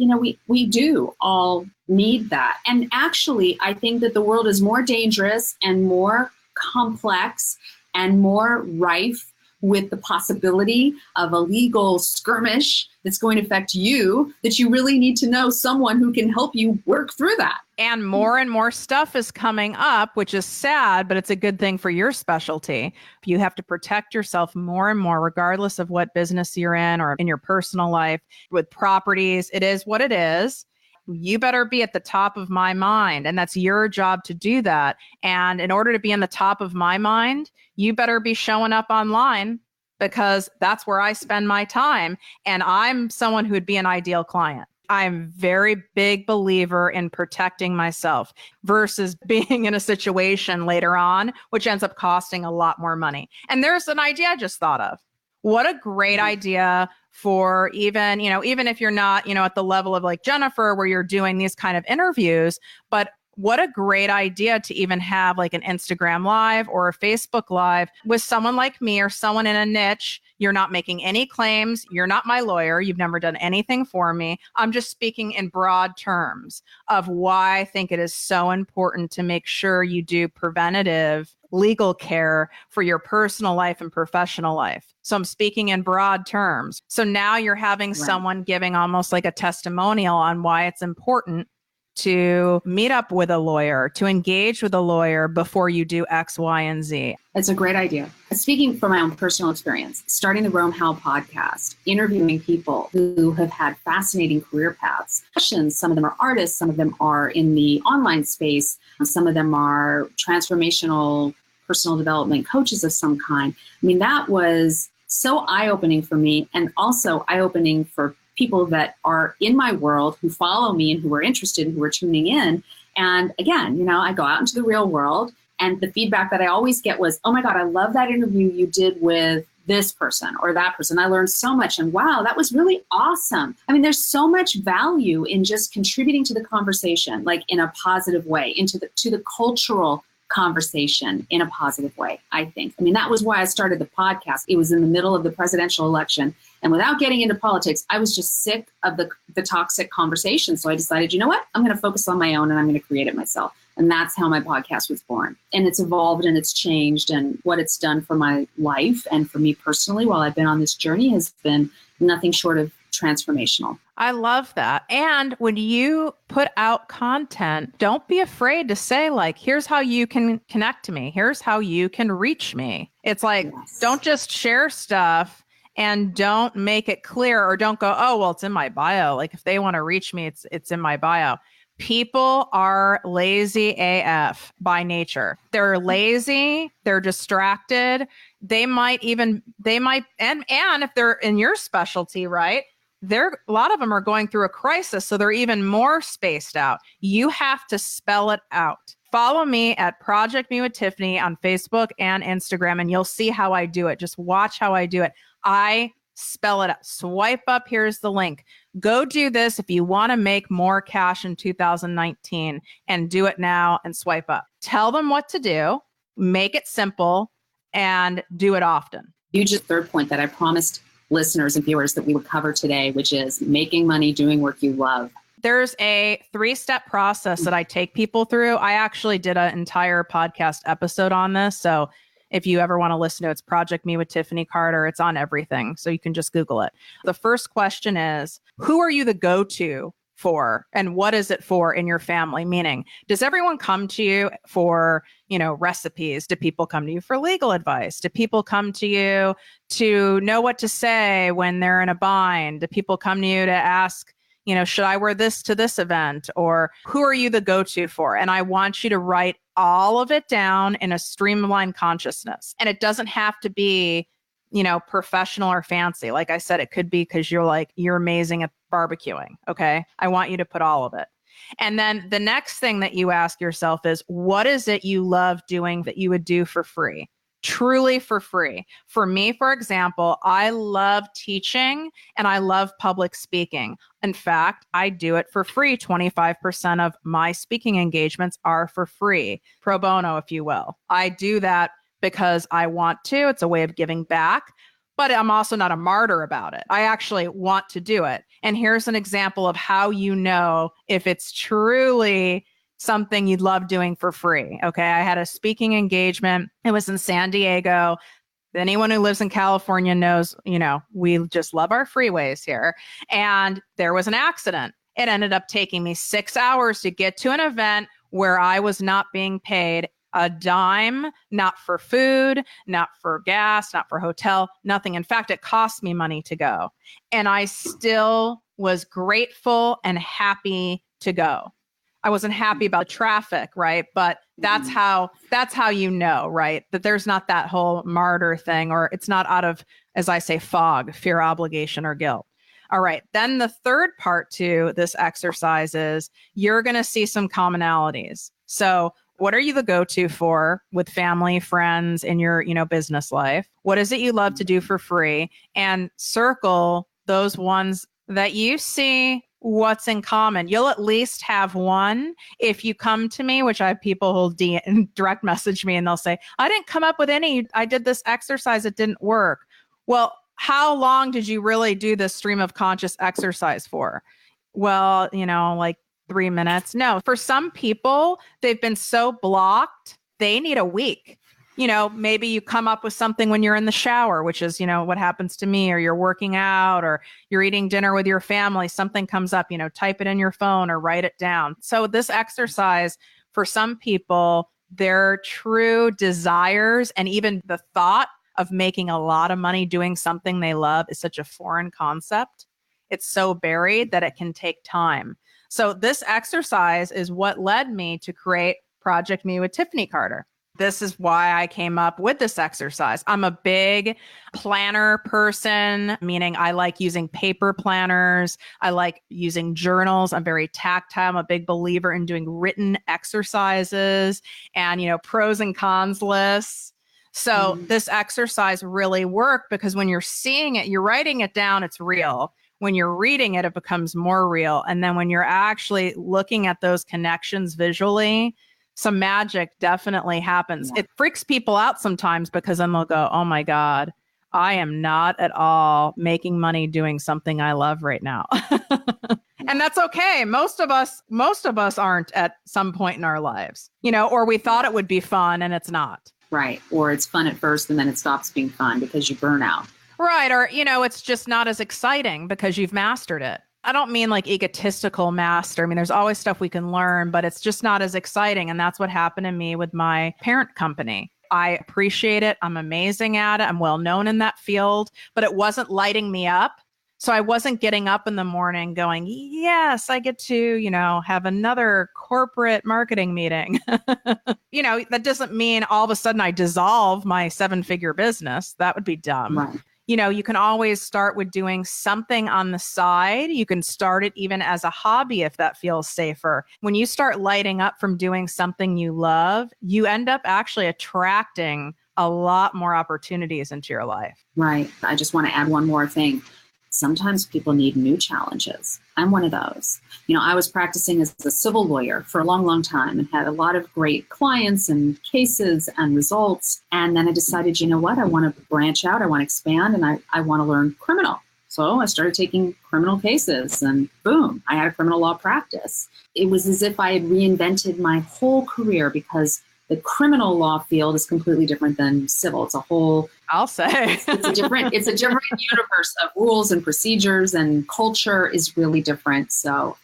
we do all need that. And actually, I think that the world is more dangerous and more complex and more rife with the possibility of a legal skirmish that's going to affect you, that you really need to know someone who can help you work through that. And more stuff is coming up, which is sad, but it's a good thing for your specialty. You have to protect yourself more and more, regardless of what business you're in or in your personal life. With properties, it is what it is. You better be at the top of my mind, and that's your job to do that. And in order to be in the top of my mind, you better be showing up online, because that's where I spend my time. And I'm someone who would be an ideal client. I'm a very big believer in protecting myself versus being in a situation later on, which ends up costing a lot more money. And there's an idea I just thought of. What a great idea for even if you're not, at the level of like Jennifer, where you're doing these kind of interviews, but what a great idea to even have like an Instagram live or a Facebook live with someone like me or someone in a niche. You're not making any claims. You're not my lawyer. You've never done anything for me. I'm just speaking in broad terms of why I think it is so important to make sure you do preventative legal care for your personal life and professional life. So I'm speaking in broad terms. So now you're having someone giving almost like a testimonial on why it's important to meet up with a lawyer, to engage with a lawyer before you do X, Y, and Z. It's a great idea. Speaking from my own personal experience, starting the RoamHowl podcast, interviewing people who have had fascinating career paths. Some of them are artists, some of them are in the online space, some of them are transformational personal development coaches of some kind. I mean, that was so eye-opening for me, and also eye-opening for people that are in my world who follow me and who are interested and who are tuning in. And again, I go out into the real world, and the feedback that I always get was, oh my God, I love that interview you did with this person or that person. I learned so much, and wow, that was really awesome. I mean, there's so much value in just contributing to the conversation, like in a positive way, to the cultural conversation in a positive way, I think. I mean, that was why I started the podcast. It was in the middle of the presidential election. And without getting into politics, I was just sick of the toxic conversation. So I decided, you know what? I'm going to focus on my own, and I'm going to create it myself. And that's how my podcast was born. And it's evolved and it's changed. And what it's done for my life and for me personally while I've been on this journey has been nothing short of transformational. I love that. And when you put out content, don't be afraid to say, like, here's how you can connect to me. Here's how you can reach me. It's like, Don't just share stuff and don't make it clear, or don't go, oh, well, it's in my bio. Like, if they want to reach me, it's in my bio. People are lazy AF by nature. They're lazy. They're distracted. They might, and if they're in your specialty, right? A lot of them are going through a crisis, so they're even more spaced out. You have to spell it out. Follow me at ProjectME with Tiffany on Facebook and Instagram, and you'll see how I do it. Just watch how I do it. I spell it out. Swipe up. Here's the link. Go do this if you want to make more cash in 2019, and do it now and swipe up. Tell them what to do, make it simple, and do it often. You just third point that I promised listeners and viewers that we would cover today, which is making money doing work you love. There's a 3-step process that I take people through. I actually did an entire podcast episode on this. So if you ever want to listen to it, it's ProjectME with Tiffany Carter. It's on everything. So you can just Google it. The first question is, who are you the go-to for, and what is it for in your family? Meaning, does everyone come to you for, recipes? Do people come to you for legal advice? Do people come to you to know what to say when they're in a bind? Do people come to you to ask, should I wear this to this event? Or who are you the go-to for? And I want you to write all of it down in a streamlined consciousness. And it doesn't have to be, professional or fancy. Like I said, it could be because you're amazing at barbecuing. Okay. I want you to put all of it. And then the next thing that you ask yourself is, what is it you love doing that you would do for free? Truly for free. For me, for example, I love teaching and I love public speaking. In fact, I do it for free. 25% of my speaking engagements are for free, pro bono, if you will. I do that because I want to. It's a way of giving back, but I'm also not a martyr about it. I actually want to do it. And here's an example of how you know if it's truly something you'd love doing for free. Okay. I had a speaking engagement. It was in San Diego. Anyone who lives in California knows, we just love our freeways here. And there was an accident. It ended up taking me 6 hours to get to an event where I was not being paid a dime, not for food, not for gas, not for hotel, nothing. In fact, it cost me money to go. And I still was grateful and happy to go. I wasn't happy about traffic, right? But that's how right? That there's not that whole martyr thing, or it's not out of, as I say, fog, fear, obligation, or guilt. All right. Then the third part to this exercise is you're going to see some commonalities. So what are you the go-to for with family, friends, in your, business life? What is it you love to do for free? And circle those ones that you see what's in common. You'll at least have one. If you come to me, which I have people who'll direct message me and they'll say, I didn't come up with any, I did this exercise, it didn't work. Well, how long did you really do this stream of conscious exercise for? Well, like 3 minutes. No, for some people, they've been so blocked, they need a week. Maybe you come up with something when you're in the shower, which is, what happens to me, or you're working out, or you're eating dinner with your family, something comes up, type it in your phone or write it down. So this exercise, for some people, their true desires and even the thought of making a lot of money doing something they love is such a foreign concept. It's so buried that it can take time. So this exercise is what led me to create ProjectME with Tiffany Carter. This is why I came up with this exercise. I'm a big planner person, meaning I like using paper planners. I like using journals. I'm very tactile. I'm a big believer in doing written exercises and, pros and cons lists. So this exercise really worked because when you're seeing it, you're writing it down, it's real. When you're reading it, it becomes more real. And then when you're actually looking at those connections visually, some magic definitely happens. Yeah. It freaks people out sometimes because then they'll go, oh my God, I am not at all making money doing something I love right now. And that's okay. Most of us aren't at some point in our lives, or we thought it would be fun and it's not. Right. Or it's fun at first and then it stops being fun because you burn out. Right. Or, it's just not as exciting because you've mastered it. I don't mean like egotistical master. I mean, there's always stuff we can learn, but it's just not as exciting. And that's what happened to me with my parent company. I appreciate it. I'm amazing at it. I'm well known in that field, but it wasn't lighting me up. So I wasn't getting up in the morning going, yes, I get to, have another corporate marketing meeting. That doesn't mean all of a sudden I dissolve my 7-figure business. That would be dumb. Right. You can always start with doing something on the side. You can start it even as a hobby if that feels safer. When you start lighting up from doing something you love, you end up actually attracting a lot more opportunities into your life. Right. I just want to add one more thing. Sometimes people need new challenges. I'm one of those. I was practicing as a civil lawyer for a long, long time and had a lot of great clients and cases and results. And then I decided, I want to branch out. I want to expand and I want to learn criminal. So I started taking criminal cases and boom, I had a criminal law practice. It was as if I had reinvented my whole career because the criminal law field is completely different than civil. It's a whole, I'll say, it's a different universe of rules and procedures, and culture is really different. So,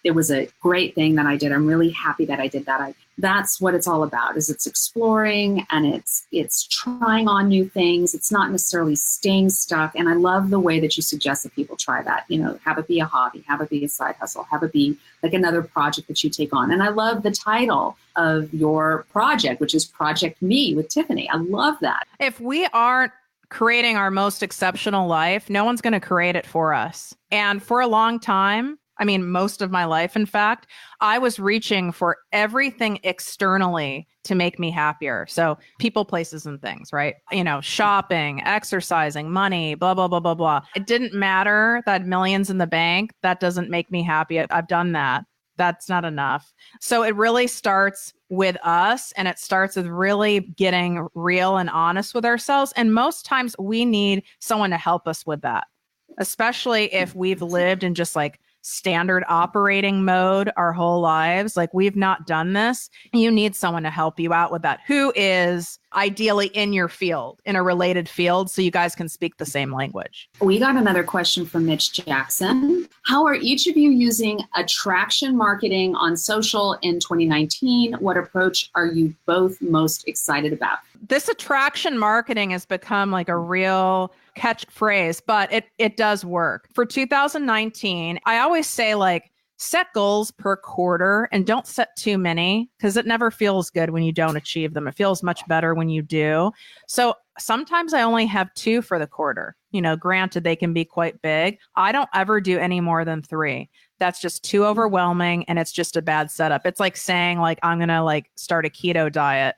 it was a great thing that I did. I'm really happy that I did that. That's what it's all about, is it's exploring and it's trying on new things. It's not necessarily staying stuck. And I love the way that you suggest that people try that, have it be a hobby, have it be a side hustle, have it be like another project that you take on. And I love the title of your project, which is ProjectME with Tiffany. I love that. If we aren't creating our most exceptional life, no one's going to create it for us. And for a long time, most of my life, in fact, I was reaching for everything externally to make me happier. So people, places, and things, right? Shopping, exercising, money, blah, blah, blah, blah, blah. It didn't matter that I had millions in the bank. That doesn't make me happy. I've done that. That's not enough. So it really starts with us, and it starts with really getting real and honest with ourselves. And most times we need someone to help us with that, especially if we've lived in just like standard operating mode our whole lives. Like, we've not done this. You need someone to help you out with that, who is ideally in your field, in a related field, so you guys can speak the same language. We got another question from Mitch Jackson. How are each of you using attraction marketing on social in 2019? What approach are you both most excited about? This attraction marketing has become like a real catchphrase, but it does work. For 2019, I always say, like, set goals per quarter and don't set too many, because it never feels good when you don't achieve them. It feels much better when you do. So sometimes I only have 2 for the quarter. Granted, they can be quite big. I don't ever do any more than 3. That's just too overwhelming, and it's just a bad setup. It's like saying, like, I'm going to like start a keto diet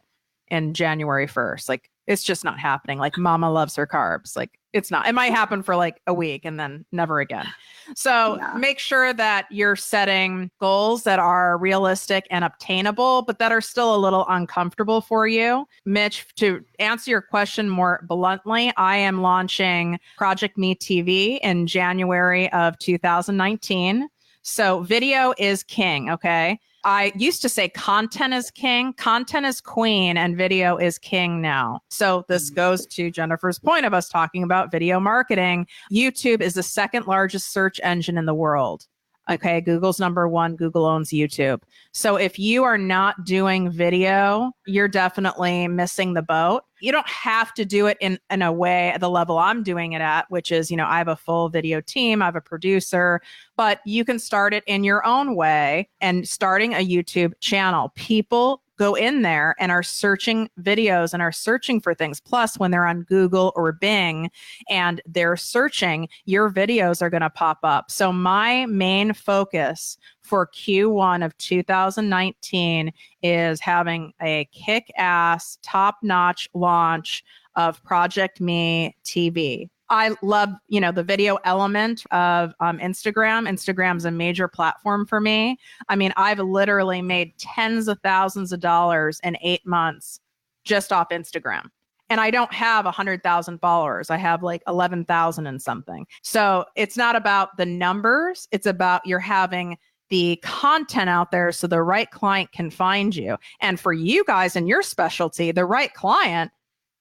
in January 1st. Like, it's just not happening. Like, mama loves her carbs. Like, it's not. It might happen for like a week and then never again. So make sure that you're setting goals that are realistic and obtainable, but that are still a little uncomfortable for you. Mitch, to answer your question more bluntly, I am launching ProjectME TV in January of 2019. So video is king, okay? I used to say content is king, content is queen, and video is king now. So this goes to Jennifer's point of us talking about video marketing. YouTube is the second largest search engine in the world. Okay, Google's number 1. Google owns YouTube. So if you are not doing video, you're definitely missing the boat. You don't have to do it in a way at the level I'm doing it at, which is, I have a full video team, I have a producer, but you can start it in your own way. And starting a YouTube channel, people go in there and are searching videos and are searching for things. Plus, when they're on Google or Bing and they're searching, your videos are going to pop up. So my main focus for Q1 of 2019 is having a kick-ass, top-notch launch of ProjectME TV. I love, the video element of Instagram. Instagram's a major platform for me. I mean, I've literally made tens of thousands of dollars in 8 months just off Instagram. And I don't have 100,000 followers. I have like 11,000 and something. So it's not about the numbers. It's about you're having the content out there so the right client can find you. And for you guys in your specialty, the right client,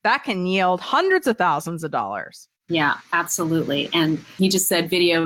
that can yield hundreds of thousands of dollars. Yeah, absolutely. And he just said video,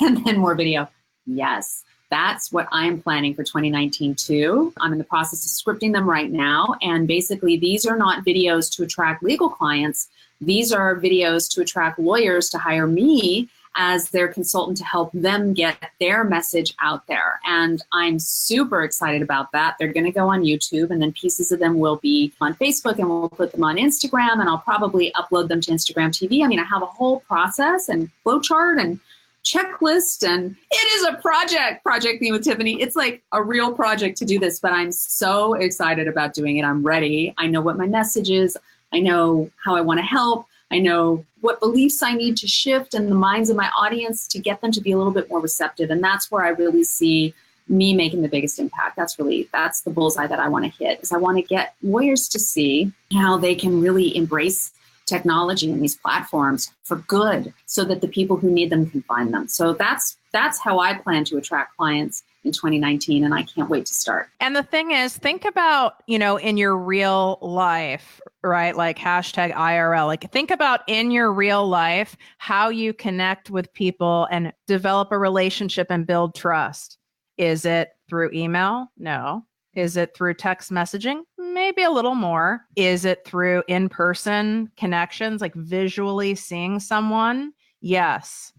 and then more video. Yes, that's what I'm planning for 2019 too. I'm in the process of scripting them right now. And basically, these are not videos to attract legal clients. These are videos to attract lawyers to hire me as their consultant to help them get their message out there. And I'm super excited about that. They're going to go on YouTube, and then pieces of them will be on Facebook, and we'll put them on Instagram, and I'll probably upload them to Instagram TV. I mean, I have a whole process and flowchart and checklist, and it is a ProjectME with Tiffany. It's like a real project to do this, but I'm so excited about doing it. I'm ready. I know what my message is. I know how I want to help. I know what beliefs I need to shift in the minds of my audience to get them to be a little bit more receptive. And that's where I really see me making the biggest impact. That's the bullseye that I want to hit, is I want to get lawyers to see how they can really embrace technology and these platforms for good so that the people who need them can find them. So that's how I plan to attract clients in 2019, and I can't wait to start. And the thing is, think about, in your real life, right? Like #IRL, like think about in your real life, how you connect with people and develop a relationship and build trust. Is it through email? No. Is it through text messaging? Maybe a little more. Is it through in-person connections, like visually seeing someone? Yes.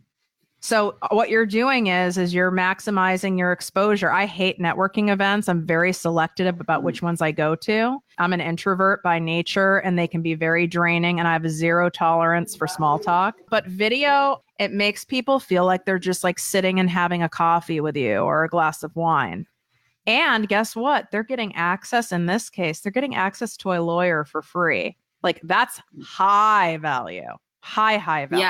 So what you're doing is you're maximizing your exposure. I hate networking events. I'm very selective about which ones I go to. I'm an introvert by nature, and they can be very draining, and I have a zero tolerance for small talk. But video, it makes people feel like they're just like sitting and having a coffee with you or a glass of wine. And guess what? They're getting access, in this case, they're getting access to a lawyer for free. Like, that's high value. High value.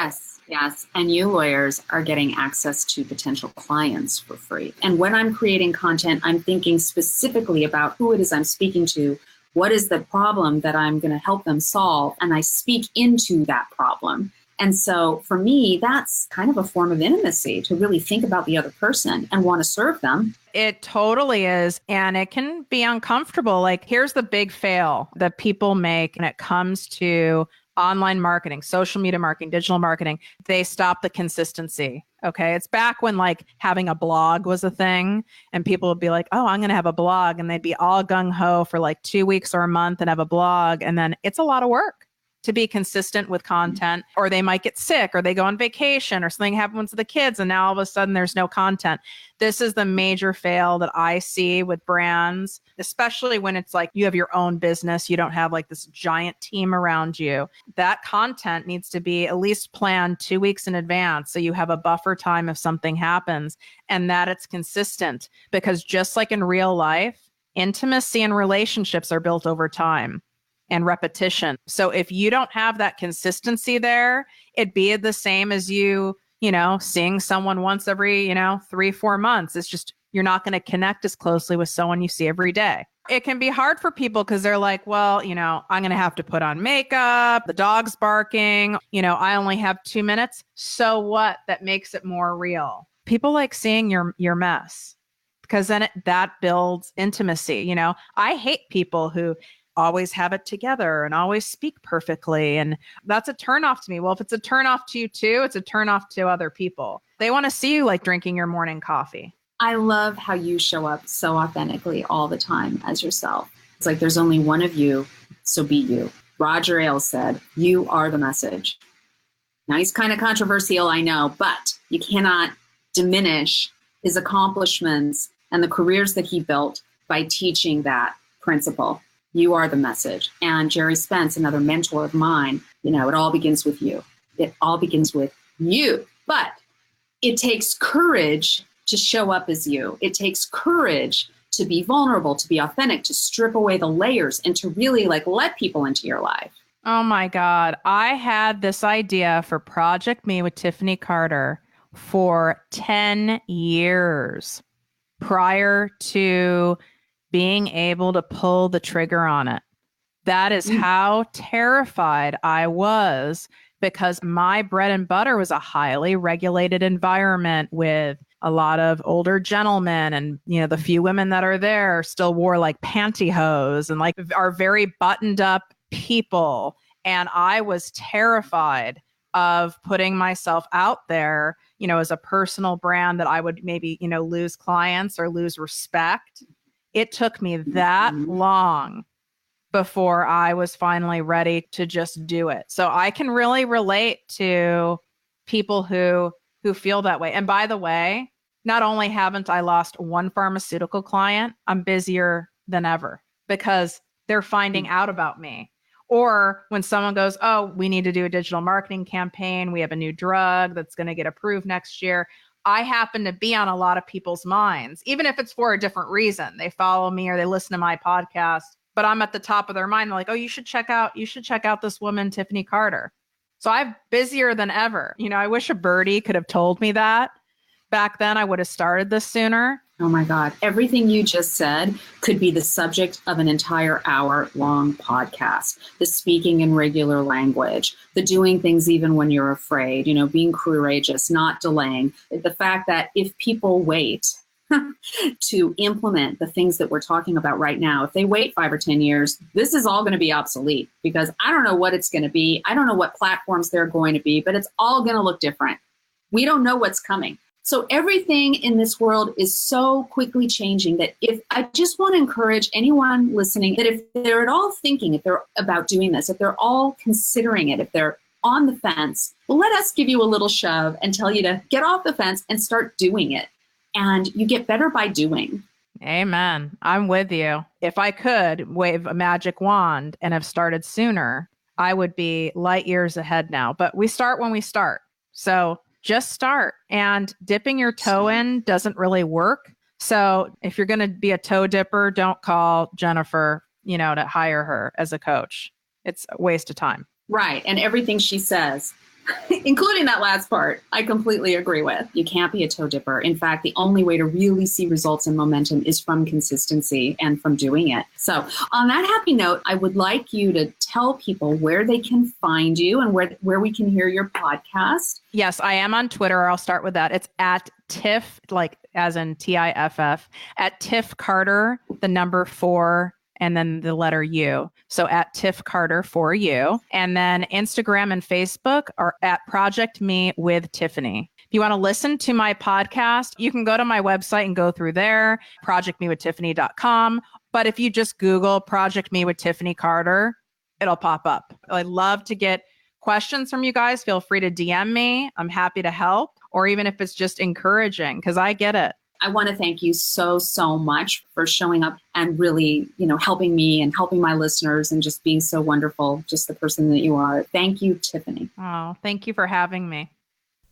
Yes. And you lawyers are getting access to potential clients for free. And when I'm creating content, I'm thinking specifically about who it is I'm speaking to. What is the problem that I'm going to help them solve? And I speak into that problem. And so for me, that's kind of a form of intimacy, to really think about the other person and want to serve them. It totally is. And it can be uncomfortable. Like, here's the big fail that people make when it comes to online marketing, social media marketing, digital marketing. They stop the consistency. Okay. It's back when like having a blog was a thing and people would be like, oh, I'm going to have a blog. And they'd be all gung ho for like 2 weeks or a month and have a blog. And then it's a lot of work to be consistent with content, or they might get sick, or they go on vacation, or something happens to the kids, and now all of a sudden there's no content. This is the major fail that I see with brands, especially when it's like you have your own business. You don't have like this giant team around you. That content needs to be at least planned 2 weeks in advance, so you have a buffer time if something happens, and that it's consistent. Because just like in real life, intimacy and relationships are built over time and repetition. So if you don't have that consistency there, it'd be the same as you seeing someone once every, 3-4 months. It's just, you're not going to connect as closely with someone you see every day. It can be hard for people because they're like, well, I'm going to have to put on makeup. The dog's barking. I only have 2 minutes. So what? That makes it more real. People like seeing your mess, because then that builds intimacy. I hate people who always have it together and always speak perfectly. And that's a turnoff to me. Well, if it's a turnoff to you too, it's a turnoff to other people. They want to see you like drinking your morning coffee. I love how you show up so authentically all the time as yourself. It's like there's only one of you, so be you. Roger Ailes said, you are the message. Now, he's kind of controversial, I know, but you cannot diminish his accomplishments and the careers that he built by teaching that principle. You are the message. And Jerry Spence, another mentor of mine, it all begins with you. It all begins with you. But it takes courage to show up as you. It takes courage to be vulnerable, to be authentic, to strip away the layers and to really let people into your life. Oh my God. I had this idea for ProjectME with Tiffany Carter for 10 years prior to being able to pull the trigger on it. That is how terrified I was, because my bread and butter was a highly regulated environment with a lot of older gentlemen, and the few women that are there still wore like pantyhose and are very buttoned up people. And I was terrified of putting myself out there, as a personal brand, that I would maybe, lose clients or lose respect. It took me that long before I was finally ready to just do it. So I can really relate to people who feel that way. And by the way, not only haven't I lost one pharmaceutical client, I'm busier than ever because they're finding out about me. Or when someone goes, oh, we need to do a digital marketing campaign. We have a new drug that's going to get approved next year. I happen to be on a lot of people's minds, even if it's for a different reason. They follow me or they listen to my podcast, but I'm at the top of their mind. They're like, oh, you should check out this woman, Tiffany Carter. So I'm busier than ever. I wish a birdie could have told me that back then. I would have started this sooner. Oh my God. Everything you just said could be the subject of an entire hour-long podcast. The speaking in regular language, the doing things even when you're afraid, being courageous, not delaying. The fact that if people wait to implement the things that we're talking about right now, if they wait 5 or 10 years, this is all going to be obsolete, because I don't know what it's going to be. I don't know what platforms they're going to be, but it's all going to look different. We don't know what's coming. So everything in this world is so quickly changing that if I just want to encourage anyone listening that if they're at all thinking, if they're about doing this, if they're all considering it, if they're on the fence, well, let us give you a little shove and tell you to get off the fence and start doing it. And you get better by doing. Amen. I'm with you. If I could wave a magic wand and have started sooner, I would be light years ahead now. But we start when we start. So just start, and dipping your toe in doesn't really work. So if you're going to be a toe dipper, don't call Jennifer, to hire her as a coach. It's a waste of time. Right. And everything she says Including that last part, I completely agree with. You can't be a toe dipper. In fact, the only way to really see results and momentum is from consistency and from doing it. So on that happy note, I would like you to tell people where they can find you and where we can hear your podcast. Yes, I am on Twitter. I'll start with that. It's at Tiff, like as in TIFF, at Tiff Carter, the number 4, and then the letter U. So at Tiff Carter for you. And then Instagram and Facebook are at ProjectME with Tiffany. If you want to listen to my podcast, you can go to my website and go through there, projectmewithtiffany.com. But if you just Google Project Me with Tiffany Carter, it'll pop up. I love to get questions from you guys. Feel free to DM me. I'm happy to help. Or even if it's just encouraging, because I get it. I want to thank you so much for showing up and really, helping me and helping my listeners and just being so wonderful, just the person that you are. Thank you, Tiffany. Oh, thank you for having me.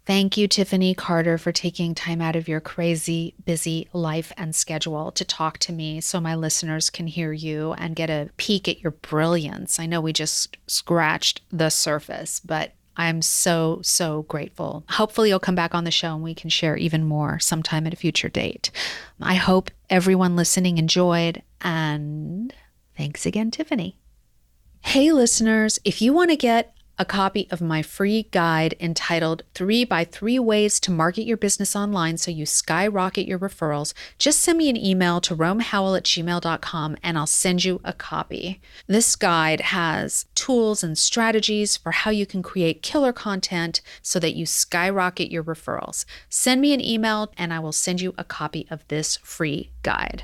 Thank you, Tiffany Carter, for taking time out of your crazy, busy life and schedule to talk to me so my listeners can hear you and get a peek at your brilliance. I know we just scratched the surface, but I'm so grateful. Hopefully you'll come back on the show and we can share even more sometime at a future date. I hope everyone listening enjoyed, and thanks again, Tiffany. Hey listeners, if you want to get a copy of my free guide entitled 3x3 Ways to Market Your Business Online So You Skyrocket Your Referrals, just send me an email to RoamHowl@gmail.com and I'll send you a copy. This guide has tools and strategies for how you can create killer content so that you skyrocket your referrals. Send me an email and I will send you a copy of this free guide.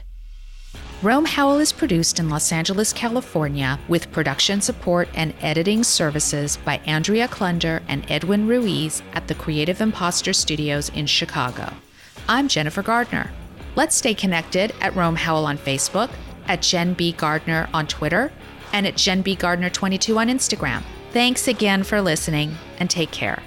RoamHowl is produced in Los Angeles, California, with production support and editing services by Andrea Klunder and Edwin Ruiz at the Creative Imposter Studios in Chicago. I'm Jennifer Gardner. Let's stay connected at RoamHowl on Facebook, at Jen B. Gardner on Twitter, and at Jen B. Gardner 22 on Instagram. Thanks again for listening, and take care.